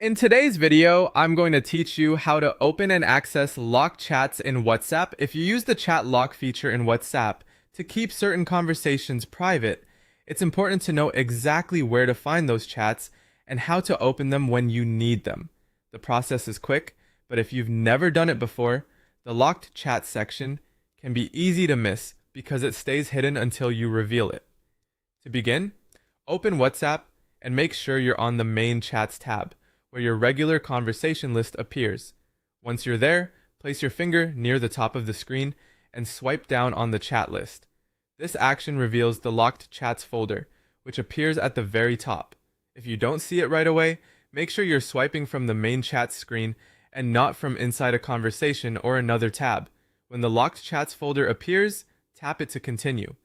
In today's video, I'm going to teach you how to open and access locked chats in WhatsApp. If you use the chat lock feature in WhatsApp to keep certain conversations private, it's important to know exactly where to find those chats and how to open them when you need them. The process is quick, but if you've never done it before, the locked chat section can be easy to miss because it stays hidden until you reveal it. To begin, open WhatsApp and make sure you're on the main chats tab, where your regular conversation list appears. Once you're there, place your finger near the top of the screen and swipe down on the chat list. This action reveals the locked chats folder, which appears at the very top. If you don't see it right away, make sure you're swiping from the main chat screen and not from inside a conversation or another tab. When the locked chats folder appears, tap it to continue.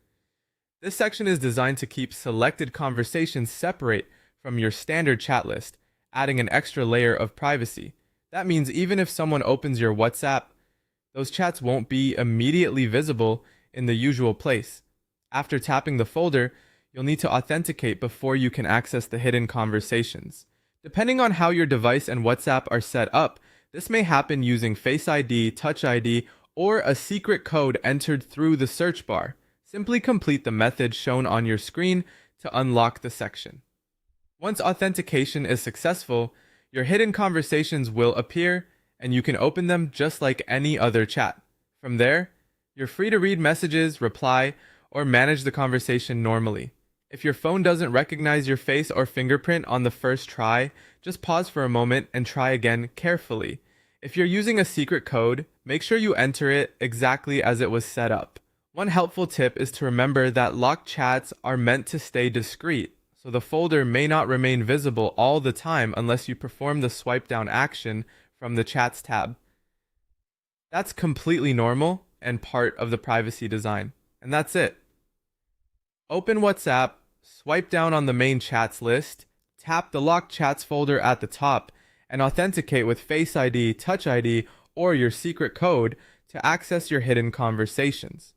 This section is designed to keep selected conversations separate from your standard chat list, adding an extra layer of privacy. That means even if someone opens your WhatsApp, those chats won't be immediately visible in the usual place. After tapping the folder, you'll need to authenticate before you can access the hidden conversations. Depending on how your device and WhatsApp are set up, this may happen using Face ID, Touch ID, or a secret code entered through the search bar. Simply complete the method shown on your screen to unlock the section. Once authentication is successful, your hidden conversations will appear and you can open them just like any other chat. From there, you're free to read messages, reply, or manage the conversation normally. If your phone doesn't recognize your face or fingerprint on the first try, just pause for a moment and try again carefully. If you're using a secret code, make sure you enter it exactly as it was set up. One helpful tip is to remember that locked chats are meant to stay discreet, so the folder may not remain visible all the time unless you perform the swipe down action from the Chats tab. That's completely normal and part of the privacy design. And that's it. Open WhatsApp, swipe down on the main chats list, tap the locked chats folder at the top, and authenticate with Face ID, Touch ID, or your secret code to access your hidden conversations.